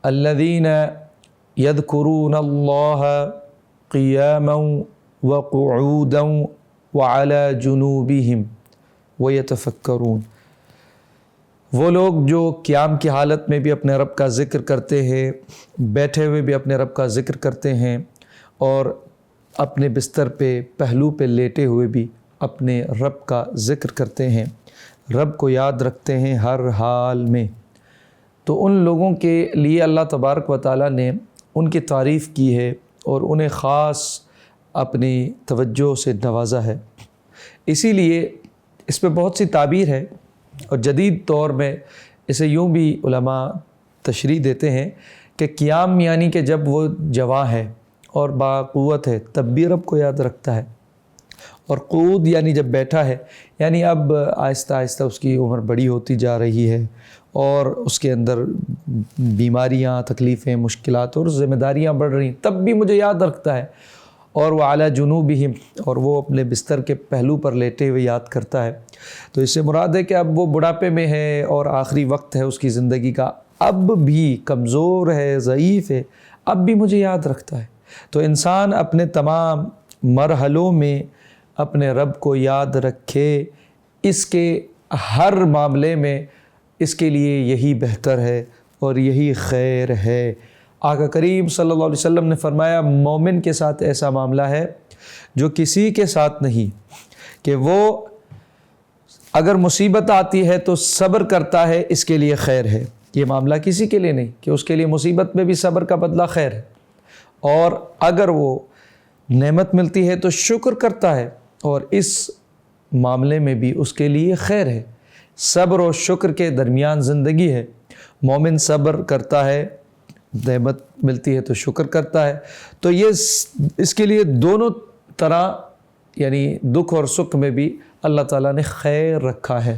الذین یذکرون اللہ قیاما وقعودا وعلی جنوبہم ویتفکرون، وہ لوگ جو قیام کی حالت میں بھی اپنے رب کا ذکر کرتے ہیں، بیٹھے ہوئے بھی اپنے رب کا ذکر کرتے ہیں، اور اپنے بستر پہ پہلو پہ لیٹے ہوئے بھی اپنے رب کا ذکر کرتے ہیں، رب کو یاد رکھتے ہیں ہر حال میں۔ تو ان لوگوں کے لیے اللہ تبارک و تعالیٰ نے ان کی تعریف کی ہے اور انہیں خاص اپنی توجہ سے نوازا ہے۔ اسی لیے اس پہ بہت سی تعبیر ہے، اور جدید طور میں اسے یوں بھی علماء تشریح دیتے ہیں کہ قیام یعنی کہ جب وہ جواں ہے اور باقوت ہے تب بھی رب کو یاد رکھتا ہے، اور قعود یعنی جب بیٹھا ہے، یعنی اب آہستہ آہستہ اس کی عمر بڑی ہوتی جا رہی ہے اور اس کے اندر بیماریاں، تکلیفیں، مشکلات اور ذمہ داریاں بڑھ رہی ہیں، تب بھی مجھے یاد رکھتا ہے، اور وہ اعلیٰ جنوبہم، اور وہ اپنے بستر کے پہلو پر لیٹے ہوئے یاد کرتا ہے۔ تو اس سے مراد ہے کہ اب وہ بڑھاپے میں ہے اور آخری وقت ہے اس کی زندگی کا، اب بھی کمزور ہے، ضعیف ہے، اب بھی مجھے یاد رکھتا ہے۔ تو انسان اپنے تمام مرحلوں میں اپنے رب کو یاد رکھے، اس کے ہر معاملے میں اس کے لیے یہی بہتر ہے اور یہی خیر ہے۔ آقا کریم صلی اللہ علیہ وسلم نے فرمایا مومن کے ساتھ ایسا معاملہ ہے جو کسی کے ساتھ نہیں، کہ وہ اگر مصیبت آتی ہے تو صبر کرتا ہے، اس کے لیے خیر ہے۔ یہ معاملہ کسی کے لیے نہیں کہ اس کے لیے مصیبت میں بھی صبر کا بدلہ خیر ہے، اور اگر وہ نعمت ملتی ہے تو شکر کرتا ہے، اور اس معاملے میں بھی اس کے لیے خیر ہے۔ صبر و شکر کے درمیان زندگی ہے۔ مومن صبر کرتا ہے، نعمت ملتی ہے تو شکر کرتا ہے، تو یہ اس کے لیے دونوں طرح، یعنی دکھ اور سکھ میں بھی اللہ تعالیٰ نے خیر رکھا ہے۔